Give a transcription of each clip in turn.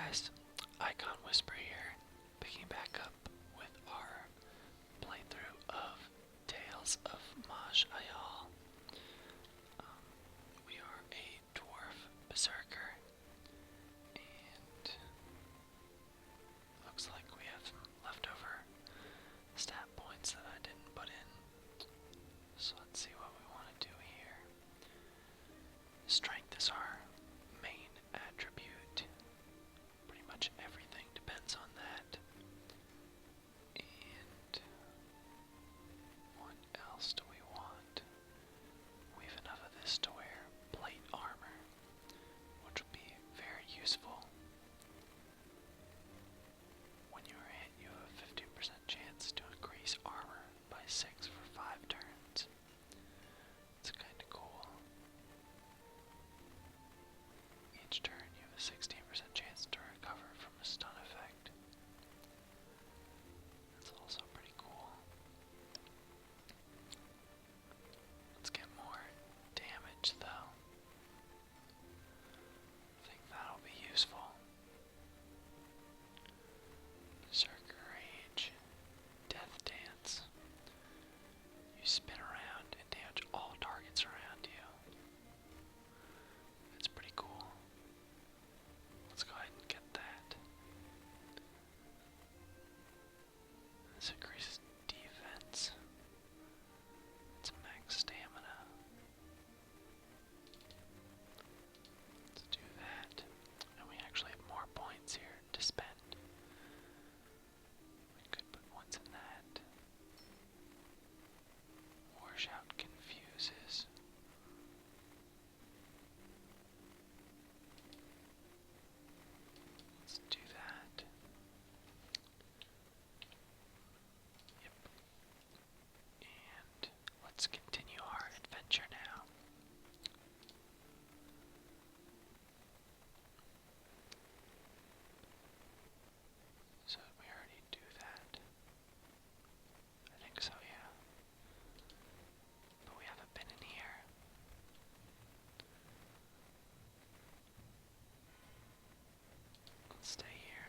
guys, IKhanWhisper here, picking back up with our playthrough of Tales of Maj'Eyal. We are a Dwarf Berserker, and looks like we have some leftover stat points that I didn't put in. So let's see what we want to do here. Strength is our main attribute. Pretty much everything depends on that. And what else do we want? We have enough of this to wear plate armor, which will be very useful. When you are hit, you have a 15% chance to increase armor by 6 for 5 turns. It's kinda cool. Each turn you have a 16% chance to recover from a stun effect. That's also pretty cool. Let's get more damage though. I think that'll be useful. Berserker Rage, Death Dance. You spin around and damage all targets around you. It's pretty cool. Let's go ahead and get that. This increases defense. It's max stamina. Let's do that. And we actually have more points here to spend. We could put points in that. Warshout confuses. Let's do that. Yep. And let's continue our adventure now. So we already do that. I think so, yeah. But we haven't been in here. Let's stay here.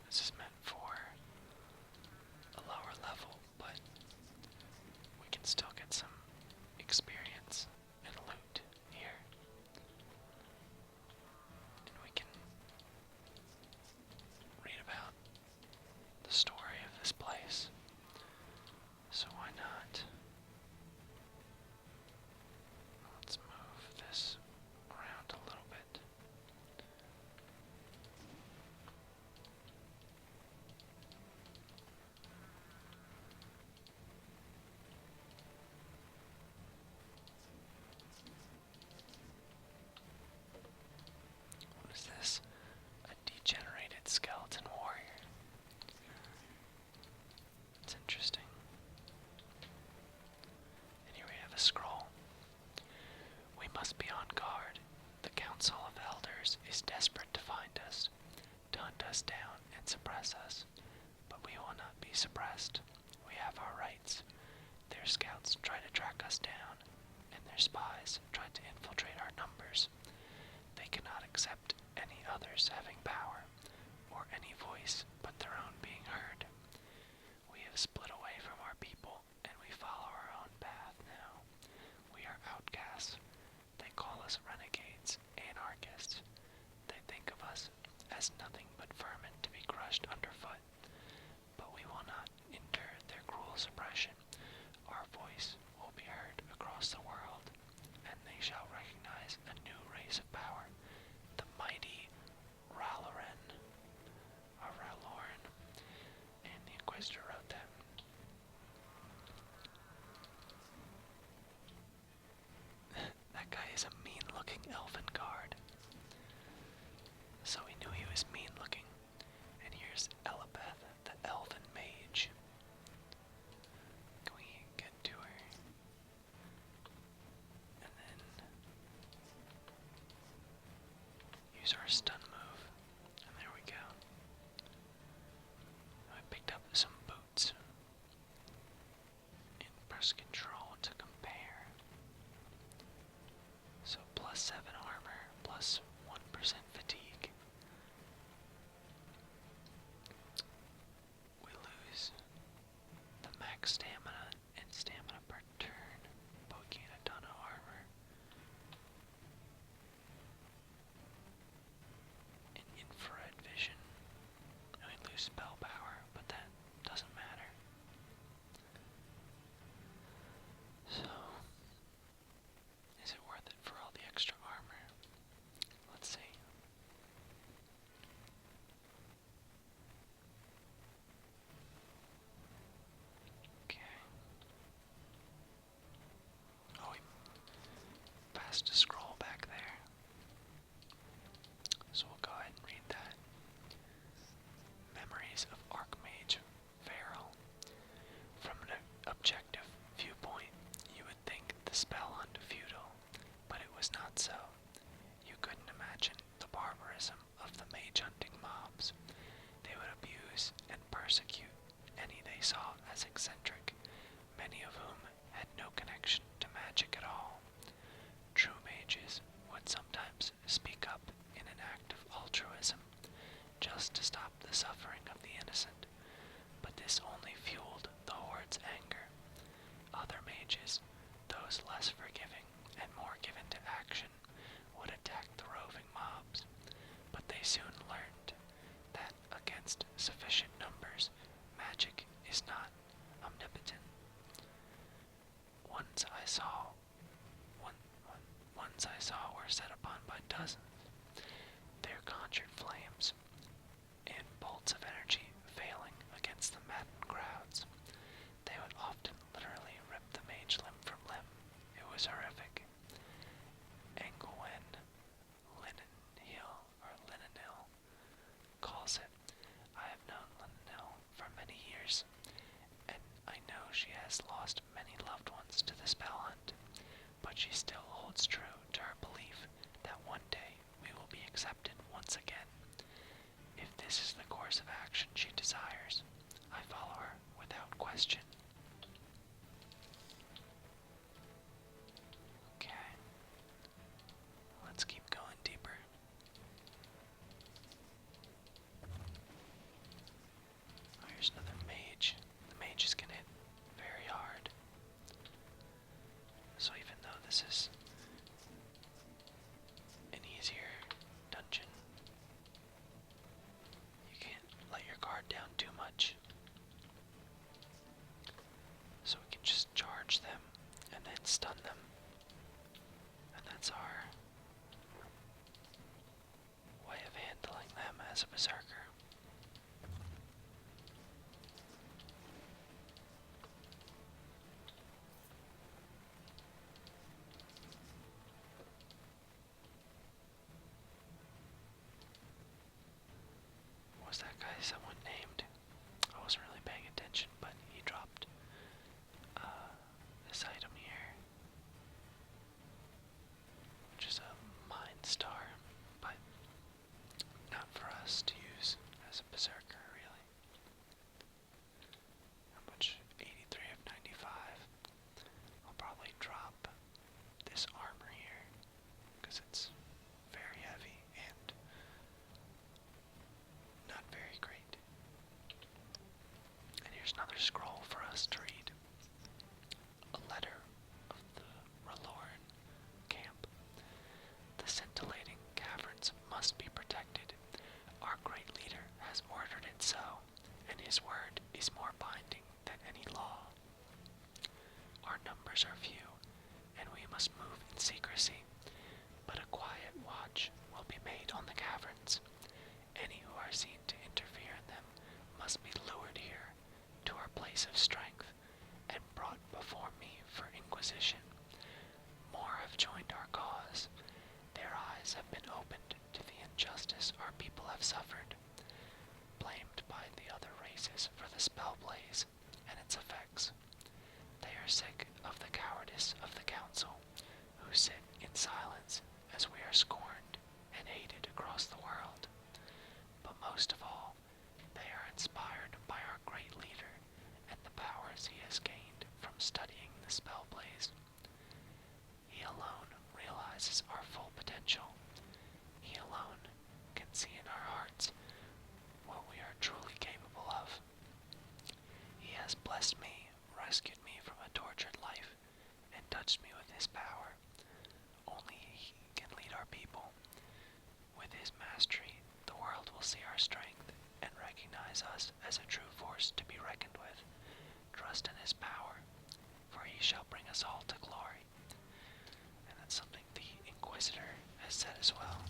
This is meant for a lower level, but we can still get some experience and loot here. And we can read about the story of this place. So why not? Let's move this around a little bit. What is this? A degenerated skeleton warrior. It's interesting. And here we have a scroll. We must be on guard. The Council of Elders is desperate to find us, to hunt us down and suppress us. But we will not be suppressed. We have our rights. Their scouts try to track us down, and their spies try to infiltrate our numbers. They cannot accept any others having power, or any voice but their own being heard. We have split away from our people, and we follow our own path now. We are outcasts. They call us renegades, anarchists. They think of us as nothing but vermin to be crushed underfoot. But we will not endure their cruel suppression. Our voice will be heard across the world, and they shall recognize a new race of power, the mighty Raloran, or Raloran, and the Inquisitor wrote that. That guy is a mean-looking elven guard. So we knew he was mean-looking. And here's Elabeth, the elven mage. Can we get to her? And then use our stun move. And there we go. I picked up some boots. And press control to compare. plus 1% fatigue. We lose the max stamina and stamina per turn, but we gain a ton of armor. And infrared vision. And we lose spell power, but that doesn't matter. So, is it worth it for all the extra armor? Let's see. Okay. Oh, we passed a scroll back there. So we'll go ahead and read that. Memories of Archmage Feral. From an objective viewpoint, you would think the spell hunt futile, but it was not so. You couldn't imagine the barbarism of the mage hunting mobs. They would abuse and persecute any they saw as eccentric, many of whom had no connection to magic at all. True mages would sometimes speak up in an act of altruism, just to stop the suffering of the innocent, but this only fueled the horde's anger. Other mages, those less forgiving and more given to action, would attack the roving mobs, but they soon learned that against sufficient numbers, magic is not omnipotent. Ones I saw were set upon by dozens, their conjured flames and bolts of energy failing against the maddened crowds. They would often literally rip the mage limb from limb. It was horrific. Englewen Linenil calls it. I have known Linenil for many years, and I know she has lost many loved ones to the spell hunt, but she still holds true to her belief that one day we will be accepted once again. If this is the course of action she desires, I follow her without question. Okay. Let's keep going deeper. Oh, here's another mage. The mage is gonna hit very hard. So even though this is an easier dungeon, you can't let your guard down too much. So we can just charge them and then stun them. And that's our way of handling them as a berserker. Was that guy someone named? I wasn't really paying attention, but he dropped this item here, which is a mind star, but not for us to use as a berserker, really. How much? 83 of 95. I'll probably drop this armor here, because it's very heavy and not very great. And here's another scroll for us to read. A letter of the Raloran camp. The scintillating caverns must be protected. Our great leader has ordered it so, and his word is more binding than any law. Our numbers are few, and we must move in secrecy, but a quiet watch will be made on the caverns. Any who are seen to interfere in them must be lured here to our place of strength and brought before me for inquisition. More have joined our cause. Their eyes have been opened to the injustice our people have suffered, blamed by the other races for the spell blaze and its effects. They are sick of the cowardice of the council, who sit in silence as we are scorned and hated across the world. But most of all, they are inspired by our great leader and the powers he has gained from studying the spell blaze. He alone realizes our full potential, blessed me, rescued me from a tortured life, and touched me with his power. Only he can lead our people. With his mastery, the world will see our strength and recognize us as a true force to be reckoned with. Trust in his power, for he shall bring us all to glory. And that's something the Inquisitor has said as well.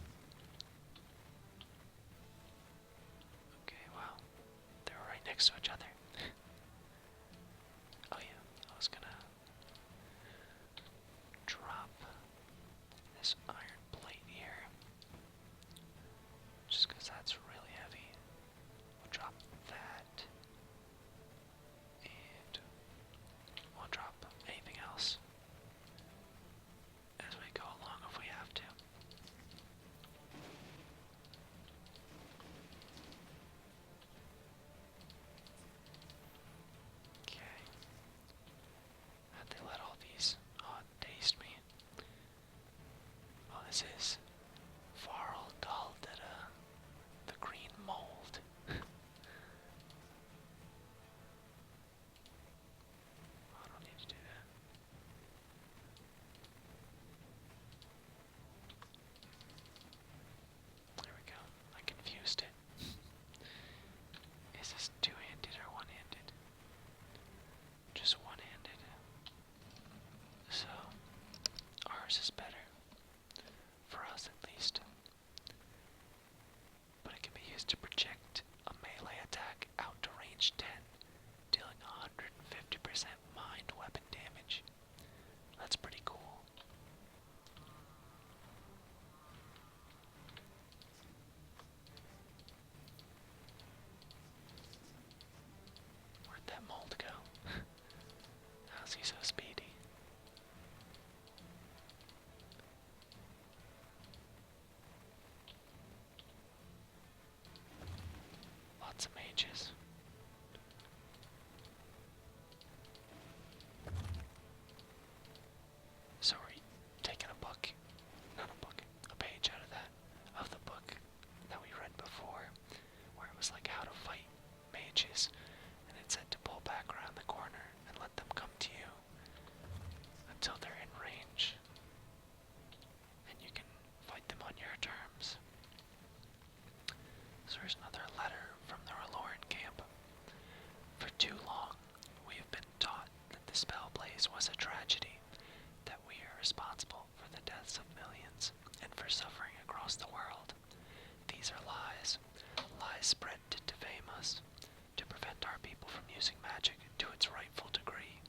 Okay, wow. They were right next to each other. Oh yeah, I was gonna drop this iron plate here. Just because that's really heavy. We'll drop that. And we'll drop anything else as we go along if we have to. Okay. How'd they let all these taste me? Oh, this is Farl Daldada, the green mold. I don't need to do that. There we go. I confused it. Is this two-handed or one-handed? Just one-handed. So, ours is better. For us at least. But it can be used to project a melee attack out to range 10, dealing 150% mind weapon damage. That's pretty cool. Where'd that mold go? How's he so speedy? Lots of mages. So we're taking a book, not a book, a page out of the book that we read before, where it was like how to fight mages, and it said to pull back around the corner and let them come to you until they're in range, and you can fight them on your terms. So here's another letter from the Reloran camp. For too long, we have been taught that the spell blaze was a tragedy, that we are responsible for the deaths of millions and for suffering across the world. These are lies, lies spread to defame us, to prevent our people from using magic to its rightful degree.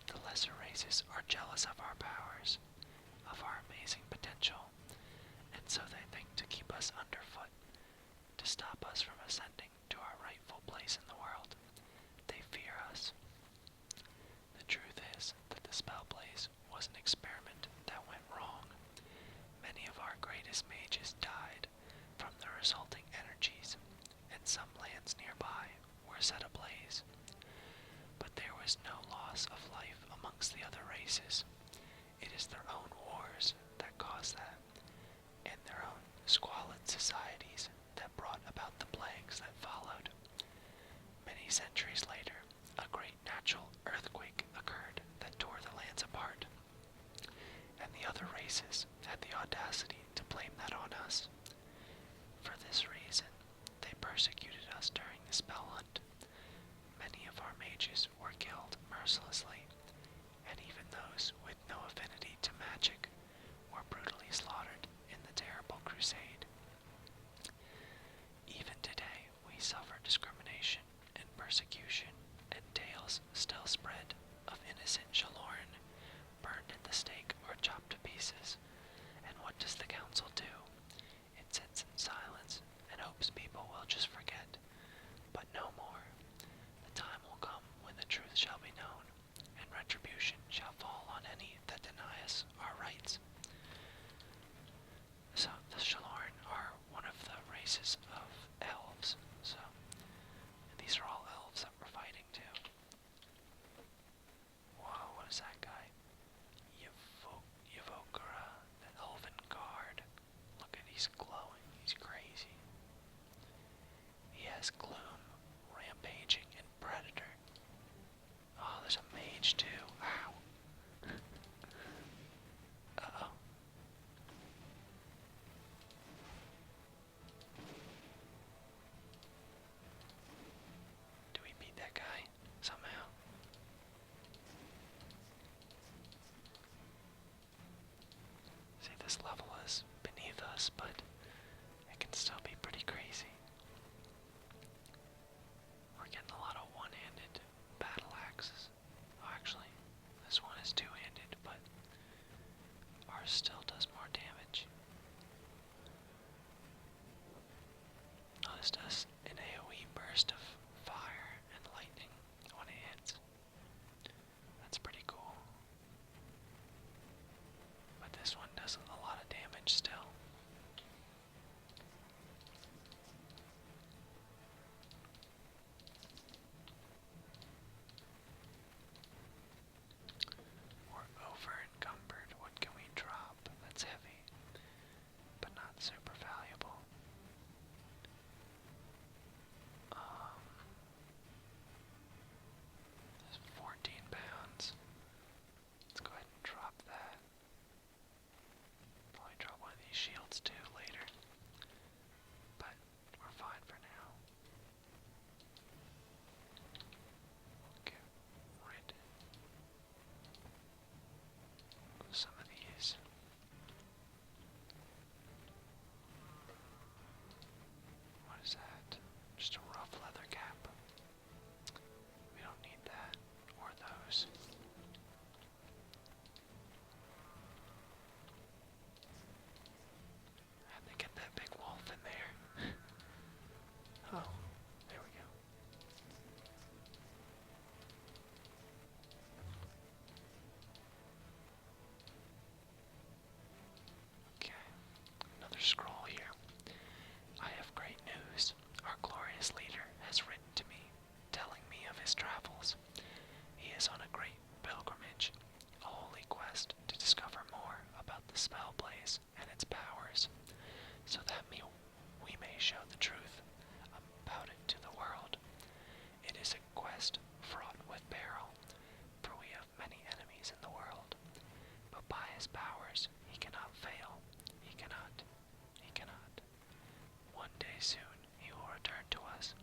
The lesser races are jealous of our powers, of our amazing potential, and so they think to keep us underfoot, to stop us from ascending to our rightful place in the world. They fear us. The truth is that the spell blaze was an experiment that went wrong. Many of our greatest mages died from the resulting energies, and some lands nearby were set ablaze. But there was no loss of life amongst the other races. It is their own wars that caused that, and their own squalid societies that brought about the plagues that followed. Many centuries later, a great natural earthquake occurred that tore the lands apart, and the other races had the audacity to blame that on us. For this reason, they persecuted us during the spell hunt. Many of our mages were killed mercilessly, and even those with no affinity to magic were brutally slaughtered in the terrible crusade. Even today, we suffer discrimination and persecution, and tales still spread of innocent Shaloran burned at the stake or chopped to pieces. And what does the council do? It sits in silence and hopes people will just forget. But no more. The time will come when the truth shall be known, and retribution shall fall on any that deny us our rights. So the Shaloran are one of the races of elves. So these are all elves that we're fighting too. Whoa, what is that guy? Yevokura, the elven guard. Look at, he's glowing. He's crazy. He has gloom, rampaging, and predator. his powers, he cannot fail. He cannot. He cannot. One day soon he will return to us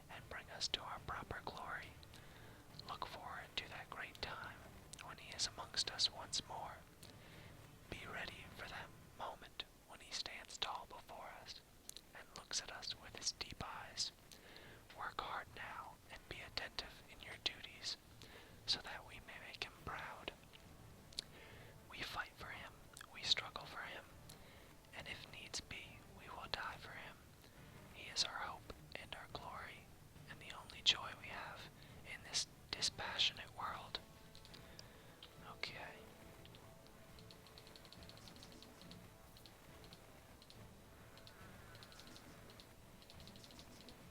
and bring us to our proper glory. Look forward to that great time when he is amongst us once more. Be ready for that moment when he stands tall before us and looks at us with his deep eyes. Work hard now and be attentive in your duties so that we may make him proud. We fight for him, we struggle for him, and if needs be, we will die for him. He is our hope and our glory, and the only joy we have in this dispassionate world. Okay.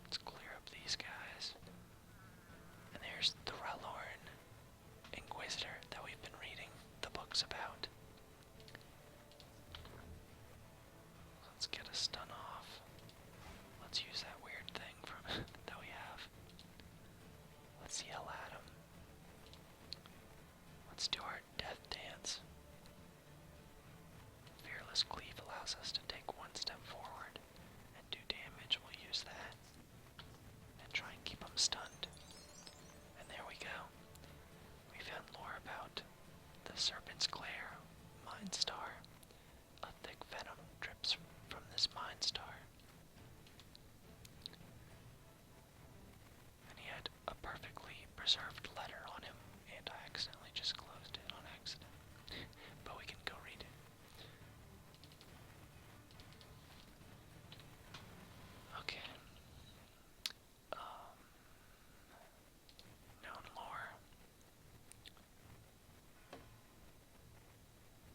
Let's clear up these guys. And there's the Rellorn Inquisitor that we've been reading the books about. Let's get a stun off. Let's use that weird thing from that we have. Let's yell at him. Let's do our death dance. Fearless Cleave allows us to take one step forward and do damage. We'll use that. And try and keep him stunned. And there we go. We found lore about the Serpent's Glare Mind Star. A thick venom drips from this Mind Star. And he had a perfectly preserved letter on him, and I accidentally just closed it on accident. But we can go read it. Okay. Known lore.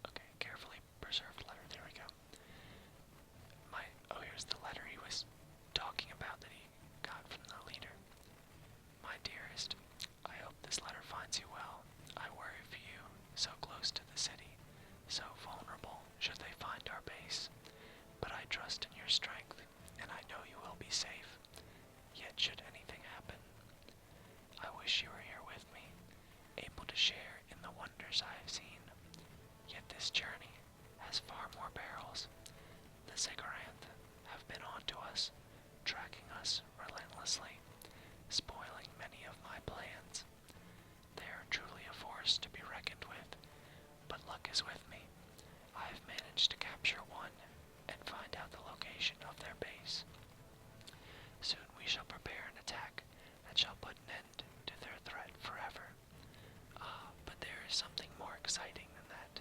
Okay, carefully preserved letter. There we go. Here's the letter he was talking about that he got from the leader. My dearest, I hope this letter finds you well. I worry for you, so close to the city, so vulnerable should they find our base. But I trust in your strength, and I know you will be safe. Yet should anything happen, I wish you were here with me, able to share in the wonders I have seen. Yet this journey has far more perils. The Zigguranth have been on to us, tracking us relentlessly, spoiling many of my plans. They are truly a force to be reckoned with, but luck is with me. I have managed to capture one and find out the location of their base. Soon we shall prepare an attack that shall put an end to their threat forever. But there is something more exciting than that.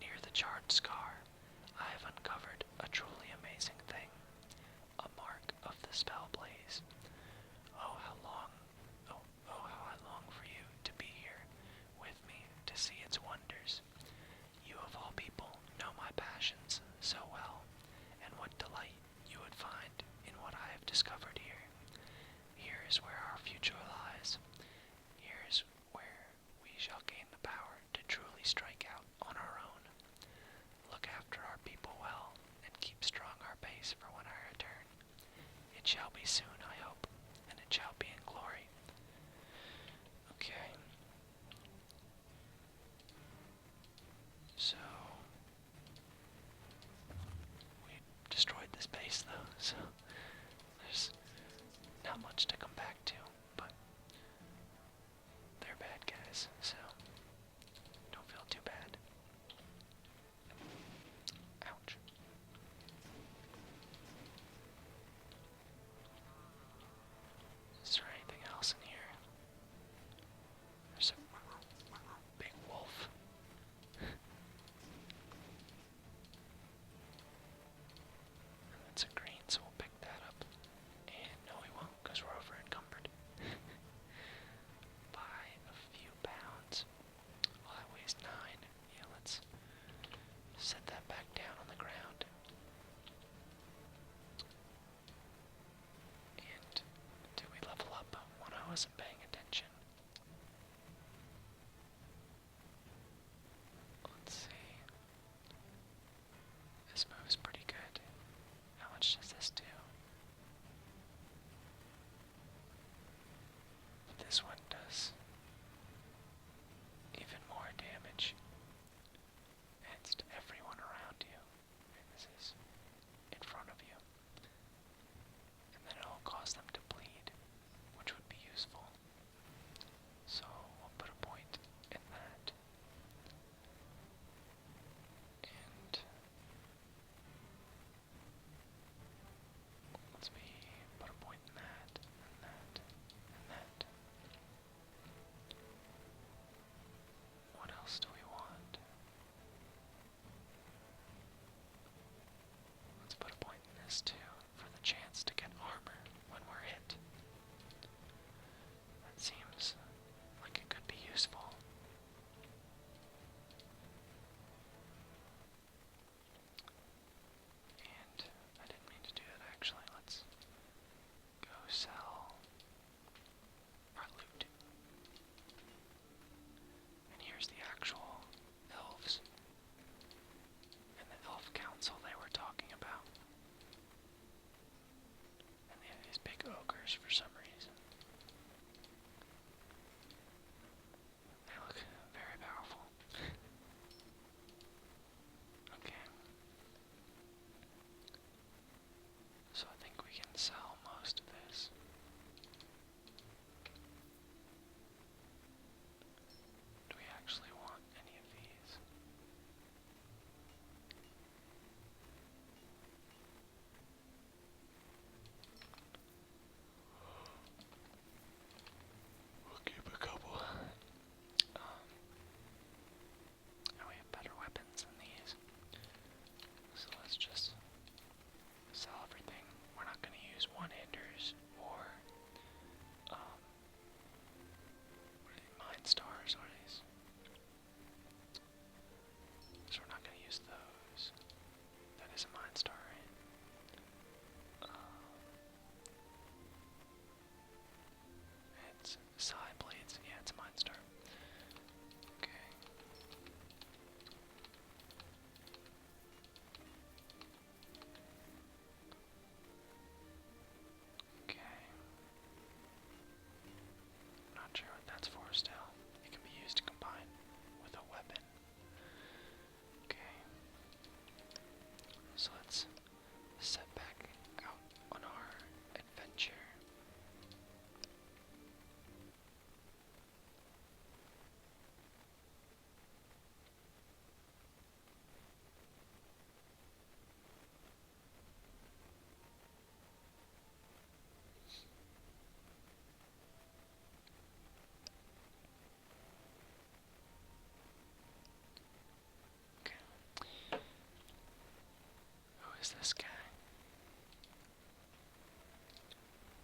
Near the charred scar, I have uncovered a truly amazing thing. A mark of the spell blaze. Oh, how I long for you to be here with me to see its wonders. You of all people know my passions so well, and what delight you would find in what I have discovered here. Here is where our future lies. Here is where we shall gain the power to truly strike out on our own. Look after our people well, and keep strong our base for when I return. It shall be soon, I hope, and it shall be in glory. Okay. So, we destroyed this base though, so there's not much to come back to, but they're bad guys, so don't feel too bad. Ouch. This this guy?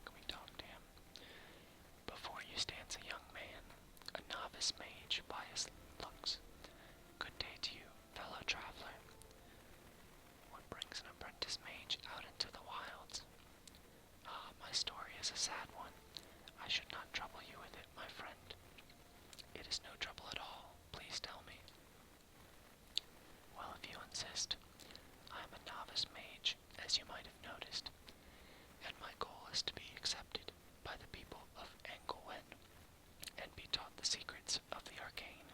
Can we talk to him? Before you stands a young man, a novice mage by his looks. Good day to you, fellow traveler. What brings an apprentice mage out into the wilds? Ah, my story is a sad one. I should not trouble you with it, my friend. It is no trouble at all. Please tell me. Well, if you insist. I am a novice mage, as you might have noticed, and my goal is to be accepted by the people of Engelwen and be taught the secrets of the arcane.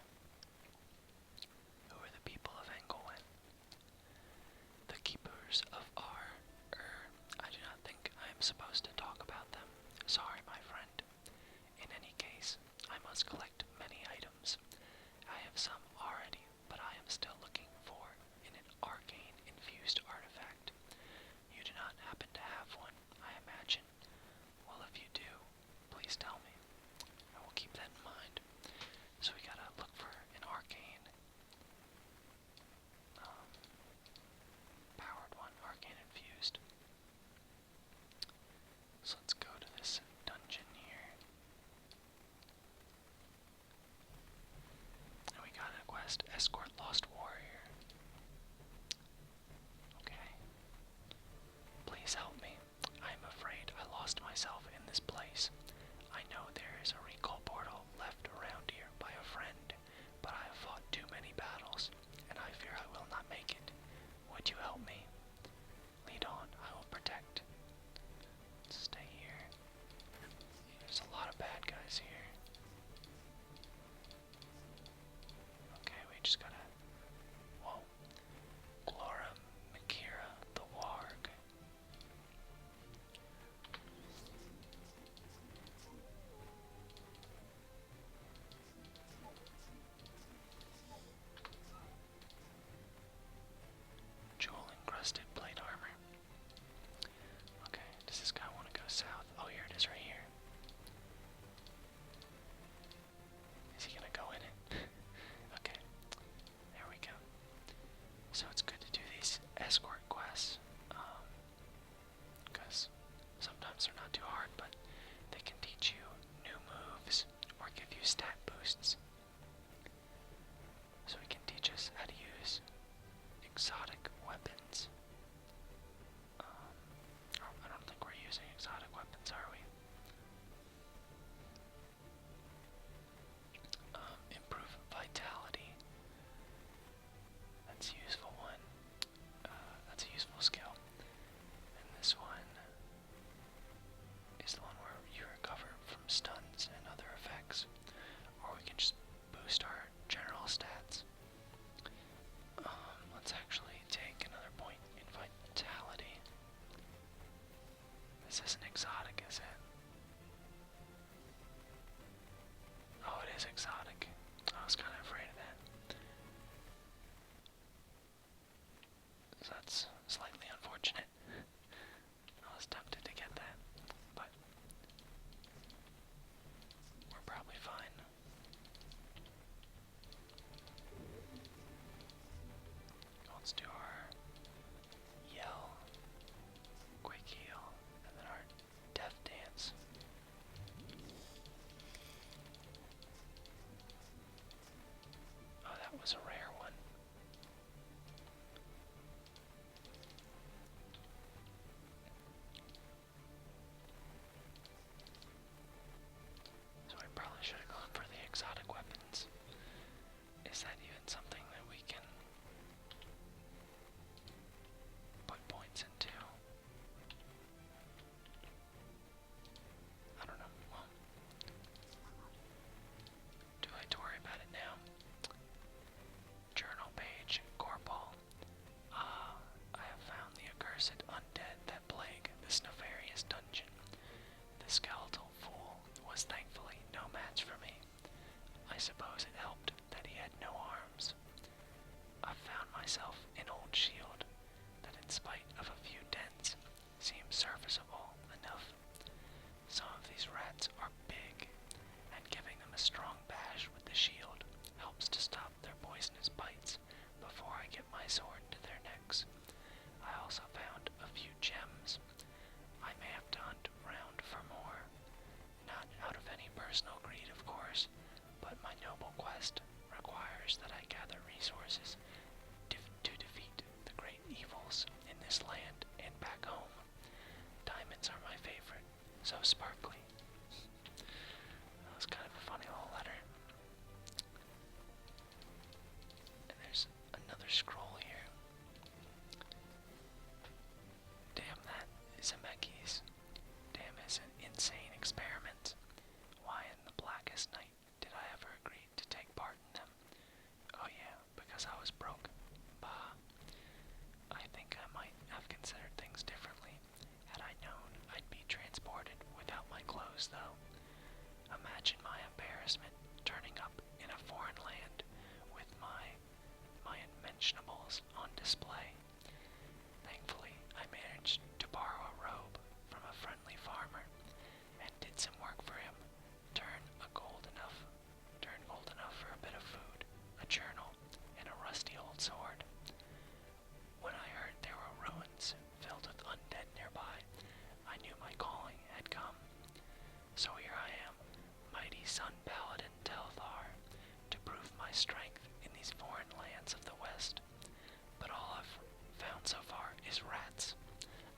Who are the people of Engelwen? The keepers of I do not think I am supposed to talk about them. Sorry, my friend. In any case, I must collect many items. I have some already, but I am still looking for an arcane-infused artifact. You do not happen to have one, I imagine. Well, if you do, please tell me. I will keep that in mind. So we gotta look for an arcane powered one, arcane infused. So let's go to this dungeon here. And we got a quest, escort lost warrior. Okay. Please help me. I am afraid I lost myself in this place. I know there is a recall portal left around here by a friend, but I have fought too many battles, and I fear I will not make it. Would you help me? Lead on, I will protect. Let's stay here. There's a lot of bad guys here. Okay, we just gotta... Whoa. Glora Makira, the Warg. resources to defeat the great evils in this land and back home. Diamonds are my favorite, so sparkly. That was kind of a funny little letter. And there's another scroll here. Damn, that is a Mechie's. Damn, is an insane experiment. Why in the blackest night did I ever agree to take part in them? Oh yeah, because I was broke. Bah. I think I might have considered things differently had I known I'd be transported without my clothes, though. Imagine my embarrassment turning up in a foreign land with my unmentionables on display. Thankfully, I managed to borrow a robe from a friendly farmer and did some work for him. Turn gold enough for a bit of food, a journal, and a rusty old sword. When I heard there were ruins filled with undead nearby, I knew my calling had come. So here I am, mighty Sun Paladin Telthar, to prove my strength in these foreign lands of the West. But all I've found so far is rats.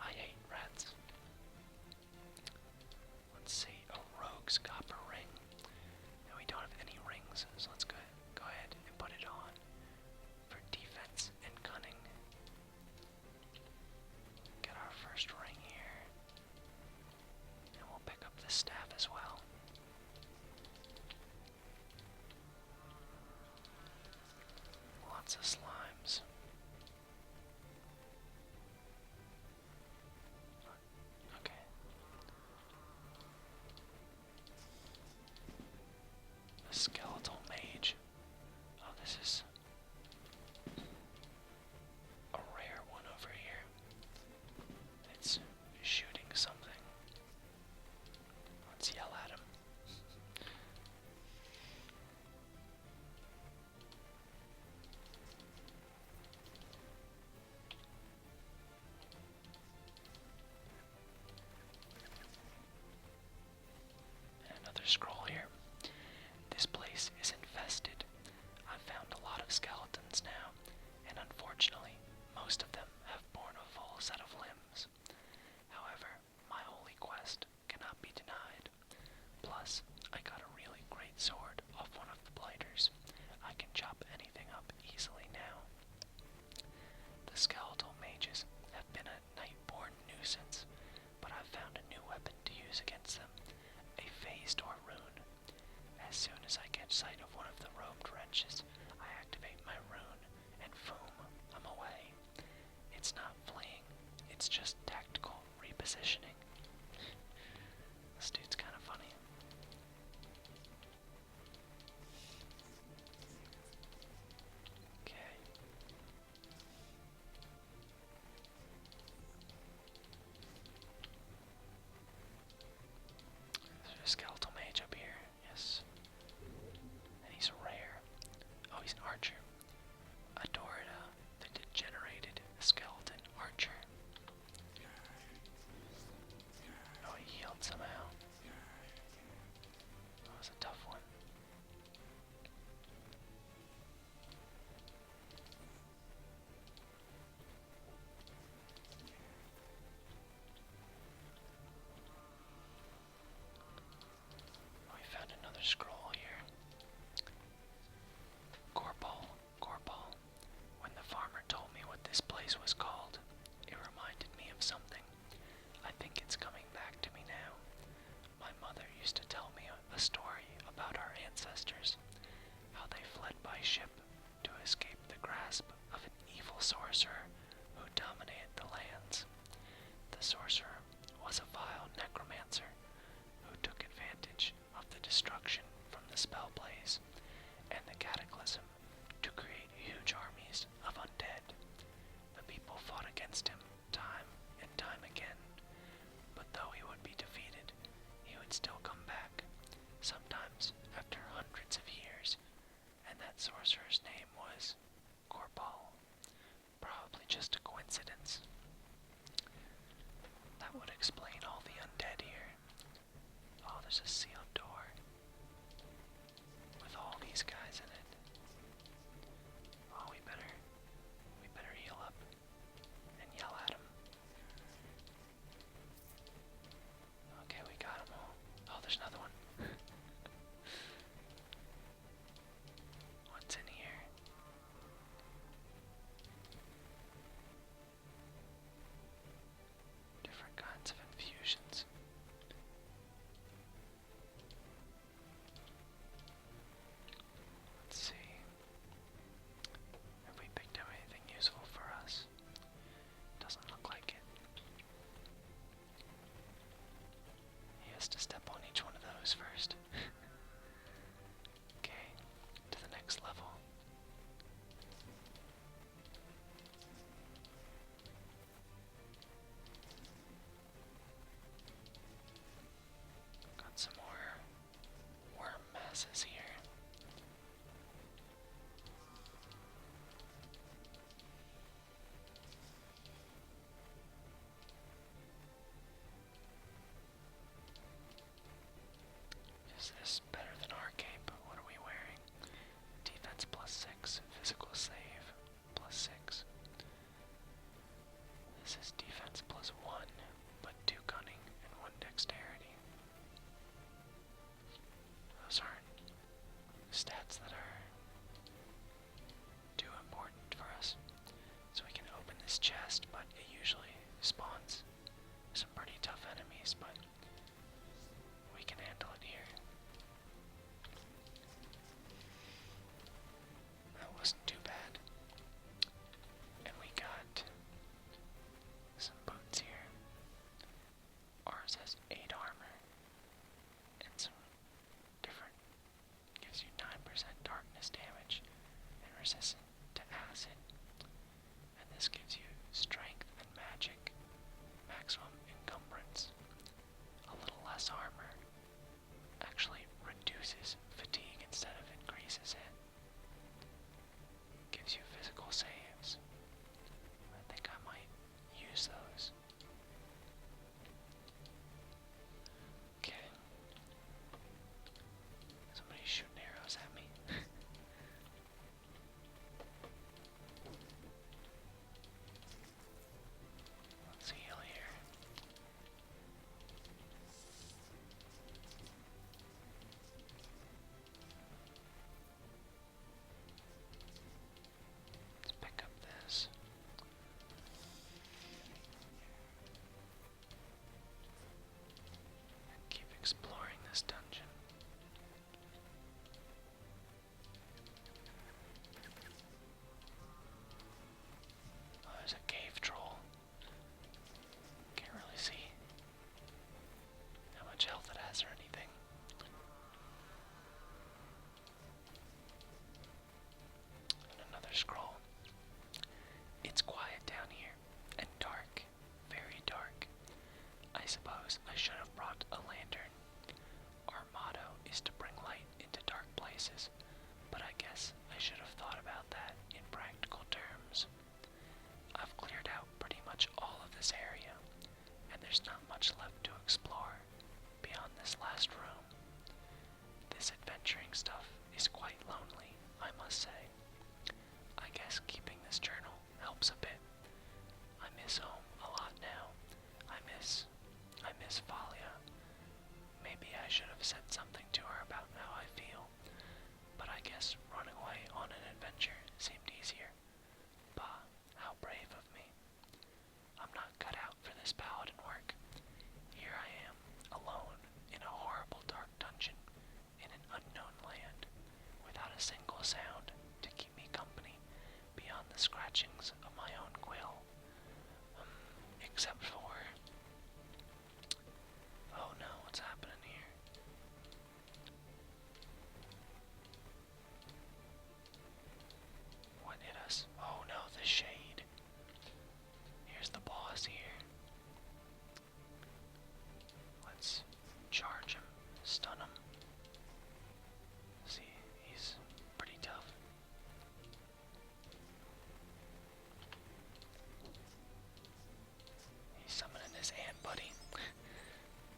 I hate rats. Let's see, a rogue's copper ring. Now we don't have any rings, so let's go ahead and put it on for defense and cunning. Get our first ring here. And we'll pick up the staff as well. Lots of slimes. Okay. A skeletal mage. Oh, this is a rare one over here. It's shooting something. Let's yell at him. Another scroll here. This place is infested. I've found a lot of skeletons now, and unfortunately, most of them have borne a full set of limbs. However, my holy quest cannot be denied. Plus, I got a really great sword off one of the blighters. I can chop anything up easily now. The skeletal mages have been a night-born nuisance, but I've found a new weapon to use against them, a phased or rune. As soon as I catch sight of one of the robed wretches, I activate my rune, and boom, I'm away. It's not fleeing, it's just tactical repositioning. This dude's kind of funny. Okay. There's a skeletal mage up here, yes. And he's rare. Oh, he's an archer. Adorida, the degenerated skeleton archer. Oh, he healed somehow. That was a tough one. We found another scroll here. Gorbal. When the farmer told me what this place was called, it reminded me of something. I think it's coming back to me now. My mother used to tell me a story about our ancestors, how they fled by ship to escape the grasp of an evil sorcerer who dominated the lands. The sorcerer was a vile necromancer who took advantage of the destruction from the spell blaze and the cataclysm to create huge armies of undead. The people fought against him time and time again, but though he would be defeated, he would still come back, sometimes after hundreds of years, and that sorcerer's name was Gorbal. Probably just a coincidence. That would explain all the undead here. Oh, there's a sealed door with all these guys in it. bosses here. Is this better than our cape? What are we wearing? Defense +6, physical save +6. This is defense +1, but 2 cunning and 1 dexterity. Those aren't stats that are too important for us. So we can open this chest, but it usually spawns some pretty tough enemies, but we can handle it here. That wasn't too bad. And we got some boots here. Ours has 8 armor and some different, gives you 9% darkness damage and resistant to acid. And this gives you strength and magic, maximum encumbrance. A little less armor actually reduces fatigue instead of increases it. Gives you physical saves. I think I might use those. Okay. Somebody's shooting arrows at me. Let's heal here. Let's pick up this. And keep exploring this dungeon. Oh, there's a cave troll. Can't really see how much health it has or anything. And another scroll. It's quiet down here, and dark, very dark. I suppose I should have brought a lantern. Our motto is to bring light into dark places, but I guess I should have thought about that in practical terms. I've cleared out pretty much all of this area, and there's not much left to explore beyond this last room. This adventuring stuff is quite lonely, I must say. I guess keeping this journal helps a bit. I miss home a lot now. I miss Valia. Maybe I should have said something to her about how I feel, but I guess running away on an adventure seemed easier. Bah, how brave of me. I'm not cut out for this paladin work. Here I am, alone, in a horrible dark dungeon, in an unknown land, without a single sound to keep me company beyond the scratchings of my own quill. Except for... oh no, what's happening here? What hit us? Oh no, the shade. Here's the boss here. Let's charge him, stun him. See, he's pretty tough. He's summoning his ant buddy.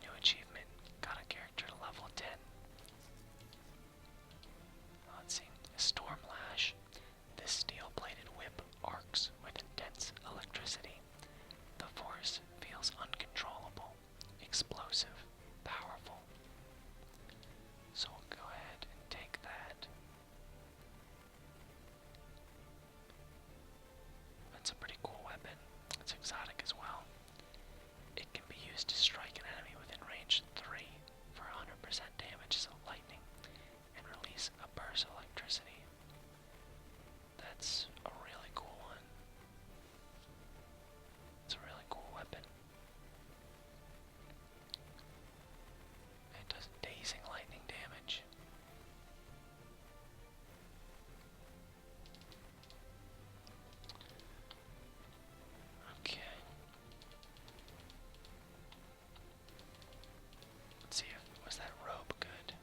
New achievement, got a character to level 10. Let's see, Storm Lash. This steel-plated whip arcs with intense electricity. The force feels uncontrollable, explosive, powerful. So we'll go ahead and take that. That's a pretty cool weapon. It's exotic as well. It can be used to strike an enemy within range 3 for 100% damage of lightning and release a burst of electricity. That's a really cool one. It's a really cool weapon. It does dazing lightning damage. Okay. Let's see if, was that robe good?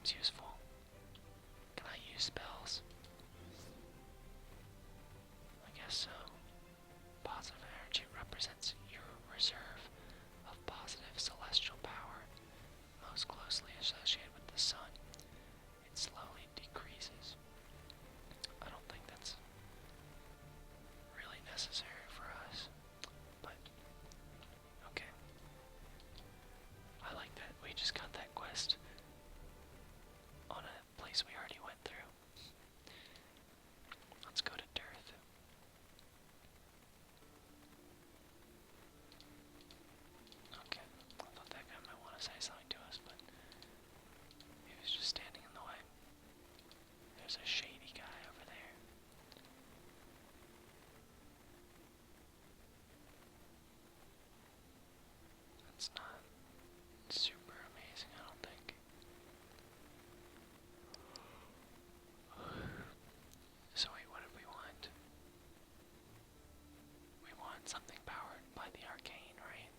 seems useful. Can I use spells? I guess so. Positive energy represents your reserve of positive celestial power, most closely associated with the sun. It slowly decreases. I don't think that's really necessary for us, but okay. I like that we just got that quest on a place we already went through. Let's go to Dearth. Okay, I thought that guy might want to say something to us, but he was just standing in the way. There's a shady guy over there. That's not super amazing, I don't think. So wait, what did we want? We want something powered by the arcane, right?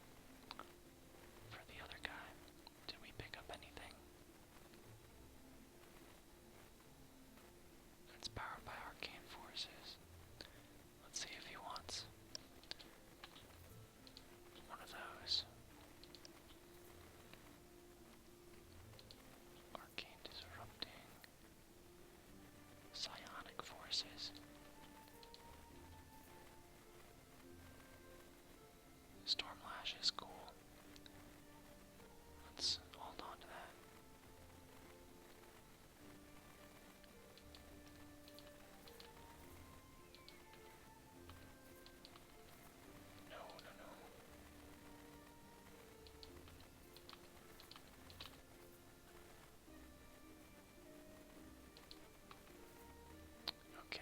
For the other guy. Did we pick up anything? It's powered by arcane forces. Let's see if he wants one of those. Arcane disrupting. Psionic forces. Stormlash is cool. Let's hold on to that. No, no, no. Okay.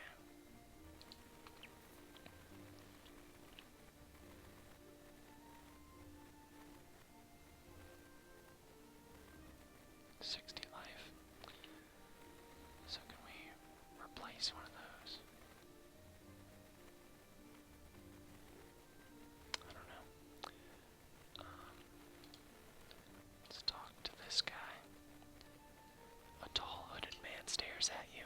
60 life. So can we replace one of those? I don't know. Let's talk to this guy. A tall hooded man stares at you.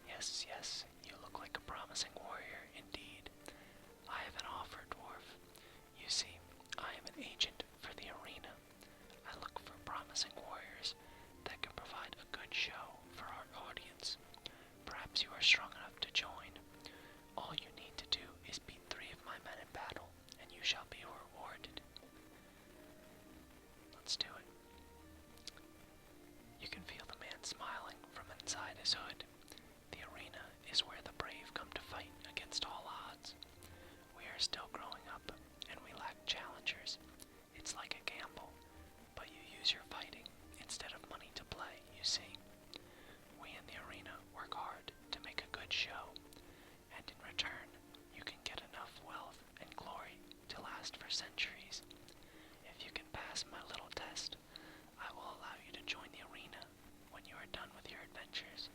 Yes, yes, you look like a promising warrior indeed. I have an offer, dwarf. You see, I am an agent for the arena. I look for promising warriors that can provide a good show for our audience. Perhaps you are strong enough to join. All you need to do is beat 3 of my men in battle, and you shall be rewarded. Let's do it. You can feel the man smiling from inside his hood. The arena is where the brave come to fight against all odds. We are still growing up, and we lack challengers. It's like a gamble, but you use your fighting instead of money to play, you see. We in the arena work hard to make a good show, and in return, you can get enough wealth and glory to last for centuries. If you can pass my little test, I will allow you to join the arena when you are done with your adventures.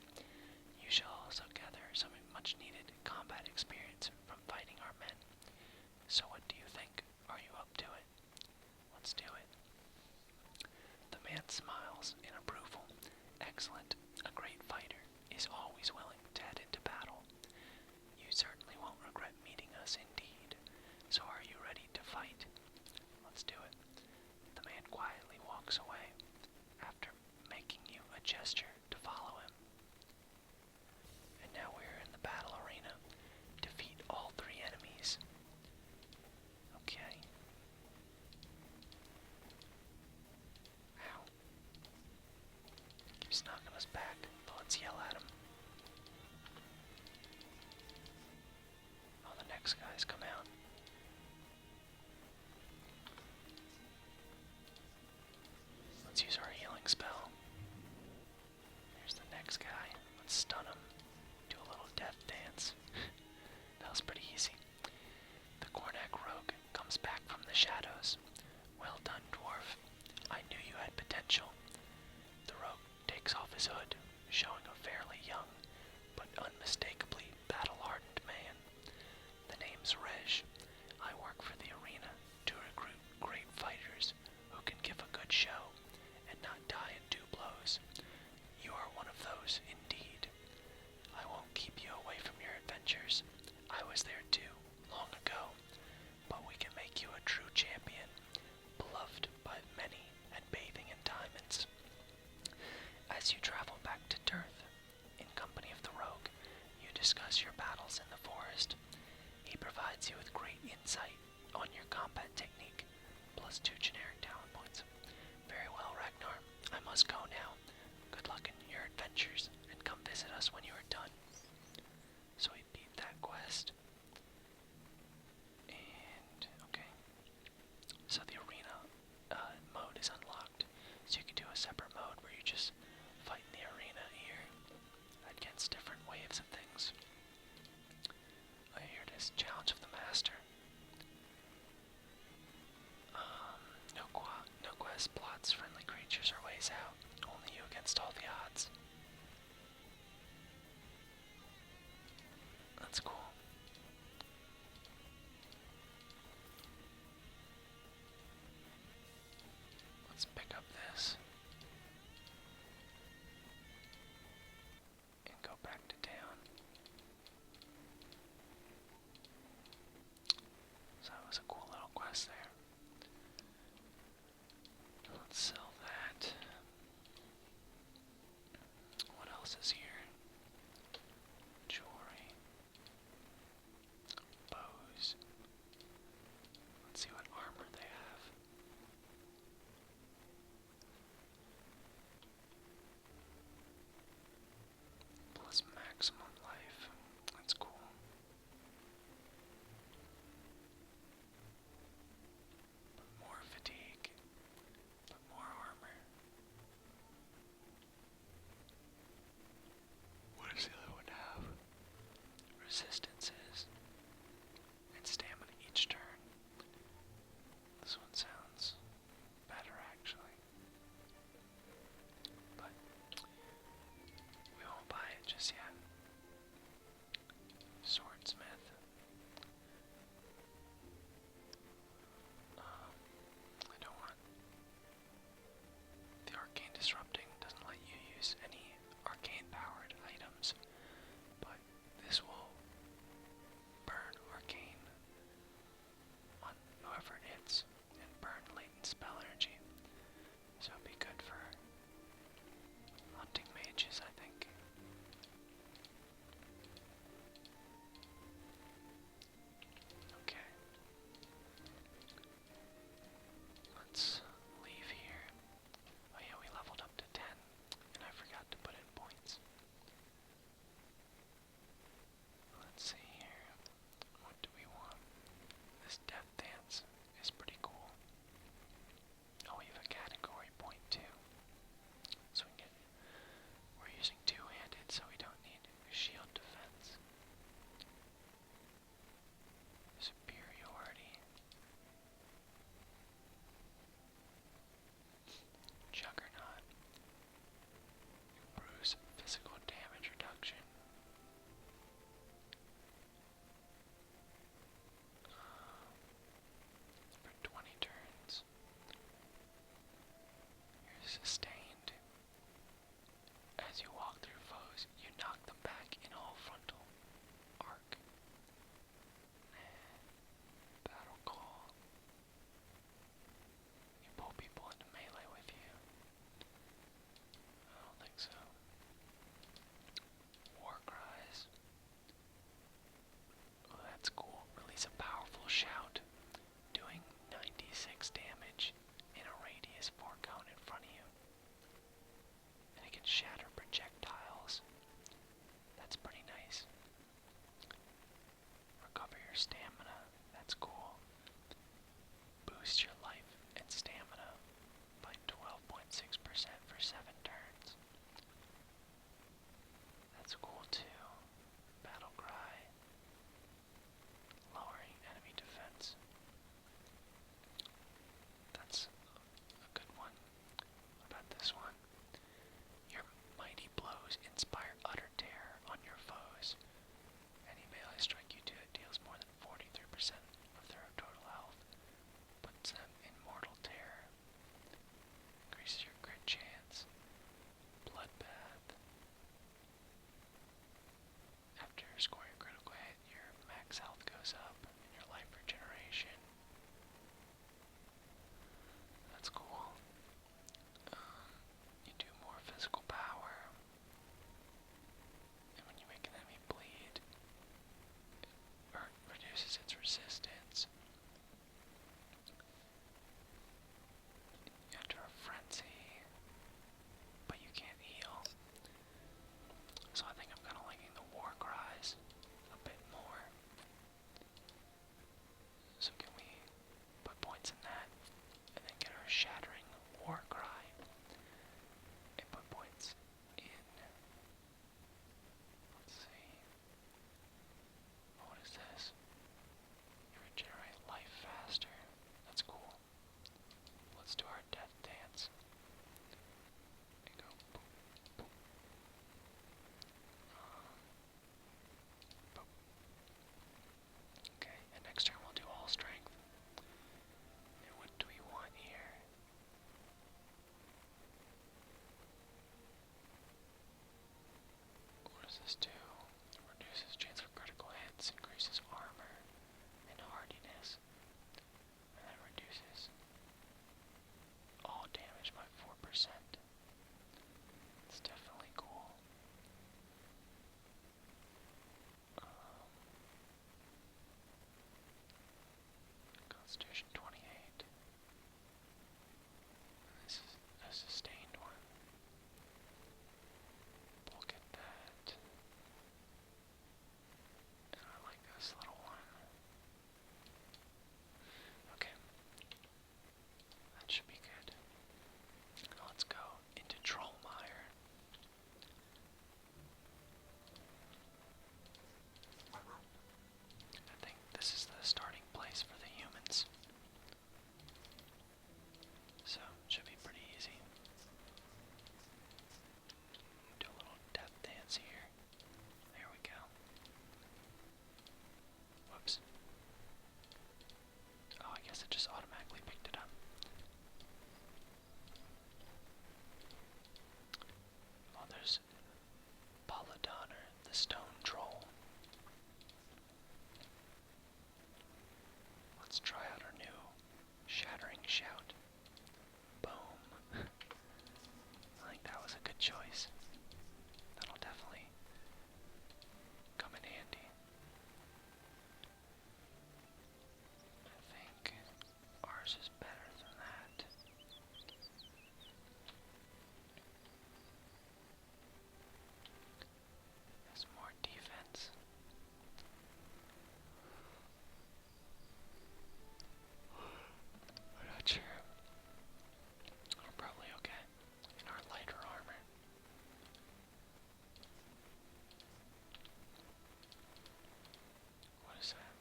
You shall also gather some much-needed combat experience from fighting our men. So what do you think? Are you up to it? Let's do it. The man smiles in approval. Excellent. A great fighter is always willing to head into battle. You certainly won't regret meeting us indeed. So are you ready to fight? Let's do it. The man quietly walks away after making you a gesture to follow him. And now we're in the battle arena. Defeat all 3 enemies. Okay. Ow. Keeps knocking us back, but let's yell at him. Oh, the next guy's come out. Let's use our healing spell. There's the next guy. Let's stun him. Do a little death dance. That was pretty easy. The Kornak rogue comes back from the shadows. Well done, dwarf. I knew you had potential. The rogue takes off his hood, showing a fairly young, but unmistakably battle-hardened man. The name's Reg. I work for the arena to recruit great fighters who can give a good show and not die in 2 blows. combat technique, plus 2 generic talent points. Very well, Ragnar. I must go now. Good luck in your adventures, and come visit us when you are done. So we beat that quest. And, okay. So the arena mode is unlocked. So you can do a separate mode where you just fight in the arena here against different waves of things. Here it is, Challenge of the Master. No quest, plots, friendly creatures, or ways out. Only you against all the odds. That's cool. Let's pick up this. And go back to town. So that was a cool little quest there. Let's sell that. What else is here? Jewelry. Bows. Let's see what armor they have. Plus maximum life. That's cool. this do? Reduces chance for critical hits, increases armor and hardiness, and then reduces all damage by 4%. It's definitely cool. Constitution 28. This is a sustained one. We'll get that. And I like this little one. Okay. That should be good. Let's go into Trollmire. I think this is the starting place for the humans. So, should be pretty easy. Do a little death dance here. There we go. Whoops. Oh, I guess it just automatically picked it up. Oh, there's Paladonner, the stone troll. Let's try out our new shattering shout. Boom. I think that was a good choice. That'll definitely come in handy. I think ours is better than that. Has more defense. I'm not sure. We're probably okay in our lighter armor. What is that?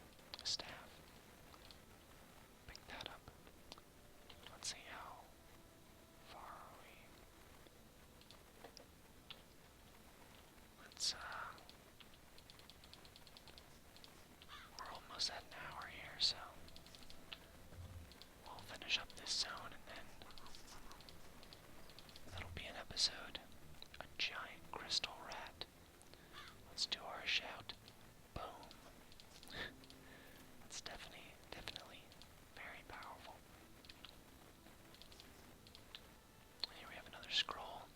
A staff. Pick that up. Let's see how far are we. Let's we're almost at an hour here, so we'll finish up this zone and then that'll be an episode. A giant crystal rat. Let's do our shout. Boom. That's definitely very powerful. Here we have another scroll.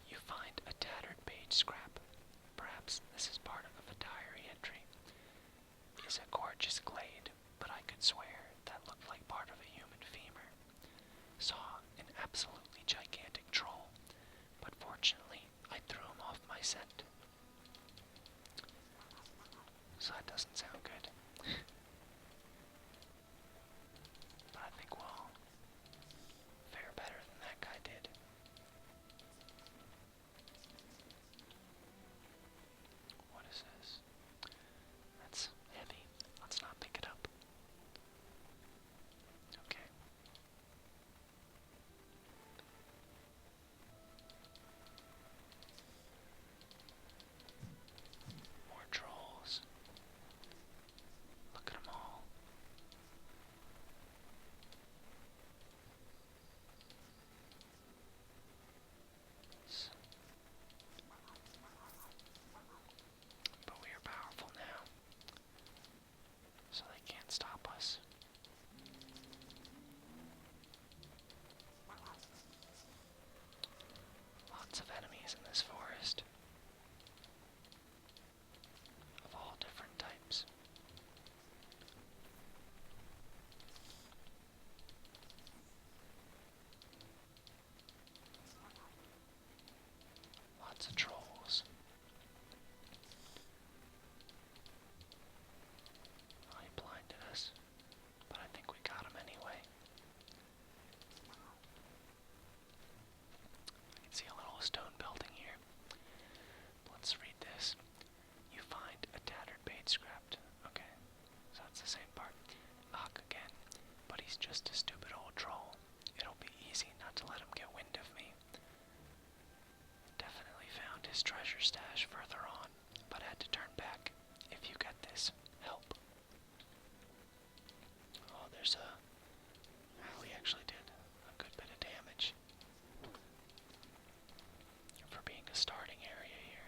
You find a tattered page scrap. Perhaps this is part of a diary entry. Is a gorgeous glade, but I could swear that looked like part of a human femur. Saw an absolutely gigantic troll, but fortunately I threw him off my scent. So that doesn't sound good. But I think we'll fare better than that guy did. What is this? That's heavy. Let's not pick it up. Okay. More trolls. Look at them all. But we are powerful now, so they can't stop us. Lots of enemies in this forest, of all different types. Lots of trolls. Oh, he blinded us, but I think we got him anyway. I can see a little stone building here. Let's read this. You find a tattered page scrapped. Okay, so that's the same part. Again, but he's just a stupid old troll. It'll be easy not to let him get wind of me. Definitely found his treasure stash further on, but had to turn back. If you get this, help. Oh, there's a... Well, he actually did a good bit of damage for being a starting area here.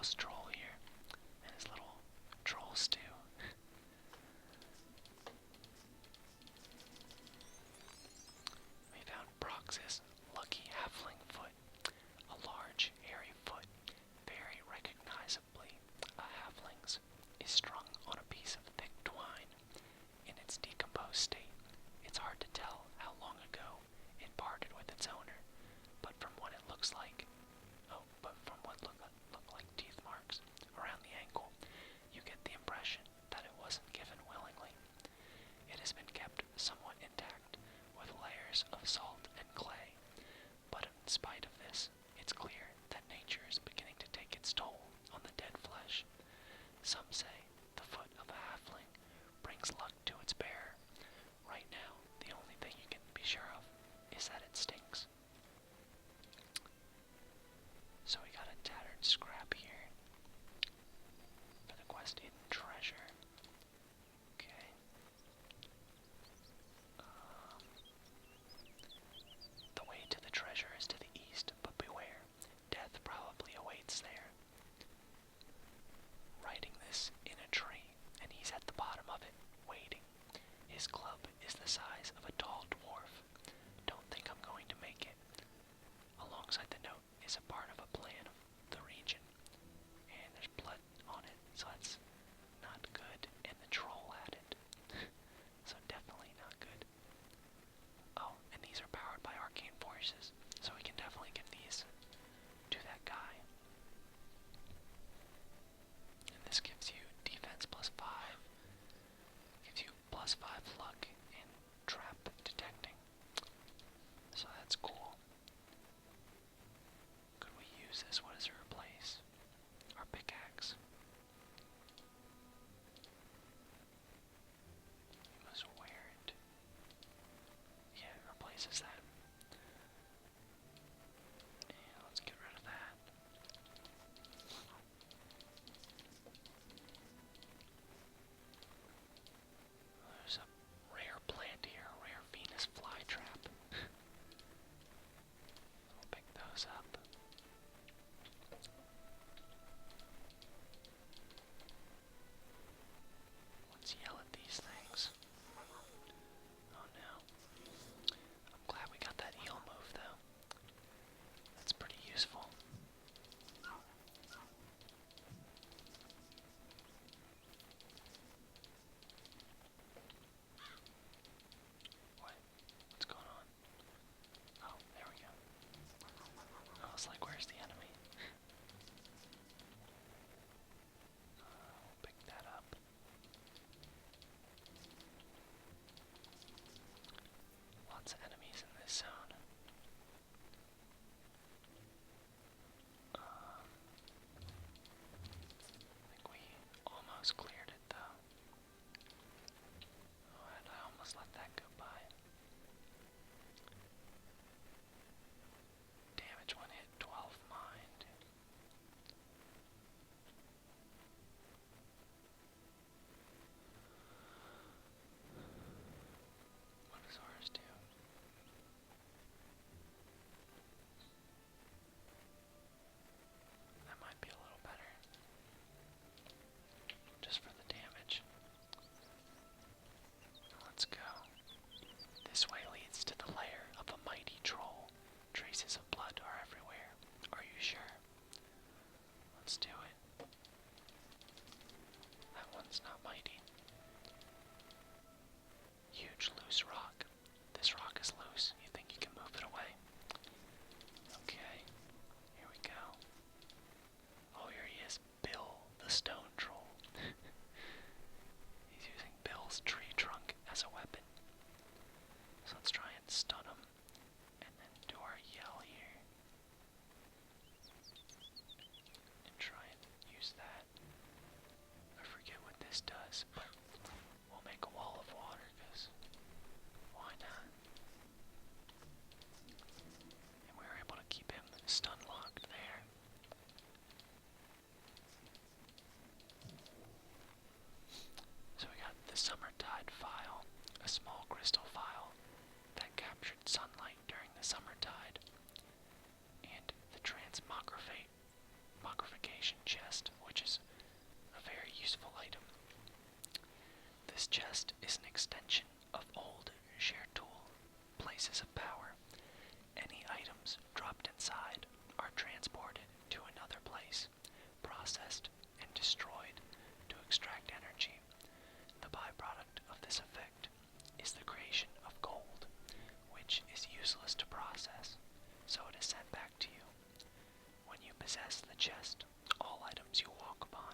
ghost troll here, and his little troll stew. We found Prox's lucky halfling foot, a large, hairy foot, very recognizably a halfling's, is strung on a piece of thick twine. In its decomposed state, it's hard to tell how long ago it parted with its owner, but from what it looks like, look like teeth marks around the ankle, you get the impression that it wasn't given willingly. It has been kept somewhat intact, with layers of salt and clay, but in spite of this, it's clear that nature is beginning to take its toll on the dead flesh. Some say the foot of a halfling brings luck to its bearer. Right now, the only thing you can be sure of is that it stinks. So we got a tattered scrap here for the quest hidden treasure. Okay. The way to the treasure is to the east, but beware, death probably awaits there. Writing this in a tree, and he's at the bottom of it, waiting. His club is the size of a tall dwarf. Don't think I'm going to make it. Alongside the note is a part of a plan of the region, and there's blood on it, so that's not good, and the troll had it. So definitely not good. Oh, and these are powered by arcane forces, so we can definitely give these to that guy. And this gives you defense +5, gives you +5 luck and trap detecting. So that's cool. Could we use this? What does it replace? Our pickaxe. We must wear it. Yeah, it replaces that. Yeah, let's get rid of that. There's a rare plant here, a rare Venus flytrap. We'll pick those up. Let's yell at these things. Oh no. I'm glad we got that heal move though. That's pretty useful. What? What's going on? Oh, there we go. I was like, where's the enemy? We'll pick that up. Lots of enemies in this zone. I think we almost cleared it though. Oh, and I almost let that go by. Damage one hit, 12 mind. What does ours do? possess the chest, all items you walk upon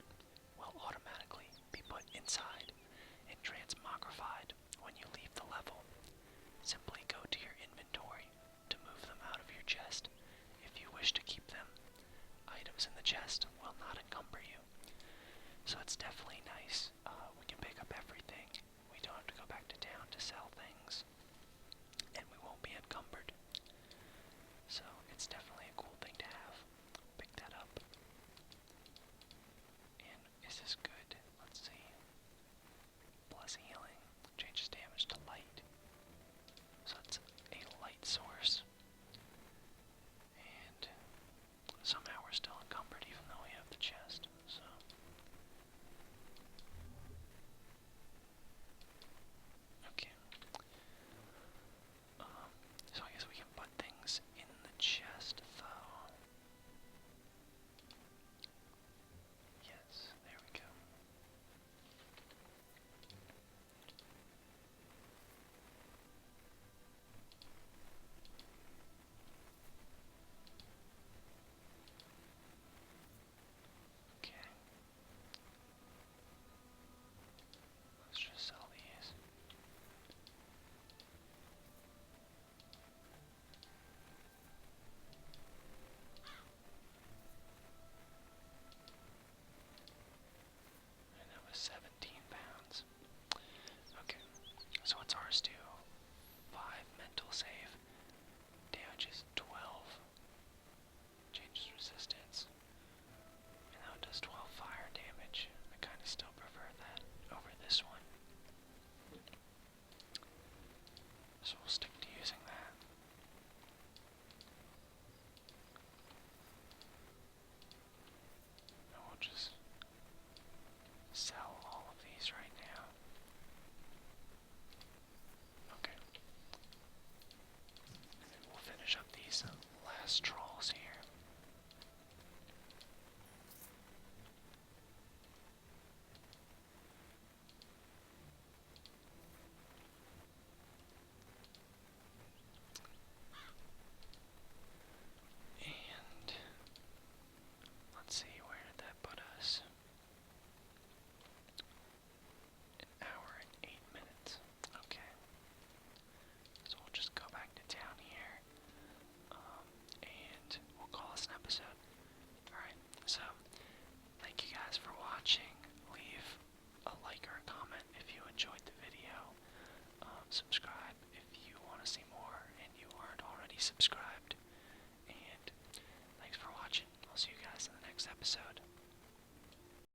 will automatically be put inside and transmogrified when you leave the level. Simply go to your inventory to move them out of your chest. If you wish to keep them, items in the chest will not encumber you. So it's definitely nice. We can pick up everything. We don't have to go back to town to sell things. And we won't be encumbered. So it's definitely a cool thing to have. Pick that up. And is this good? Let's see. Plus healing. Changes damage to light. So it's a light source. And somehow we're still encumbered even though we have the chest. So okay. So I guess we can put things in the chest though. Yes, there we go. Okay. Let's just sell these. And that was 17 pounds. Okay. So what's ours do? 5 mental save. Damages 12. Changes resistance. And now it does 12 fire damage. I kind of still prefer that over this one. So we'll stick to using that. And we'll just sell all of these right now. Okay. And then we'll finish up these last trolls here. And let's see, where did that put us? An hour and 8 minutes. Okay. So we'll just go back to town here. And we'll call this an episode. Alright, so thank you guys for watching. Leave a like or a comment if you enjoyed the video. Subscribe if you want to see more and you aren't already subscribed. And thanks for watching. I'll see you guys in the next episode.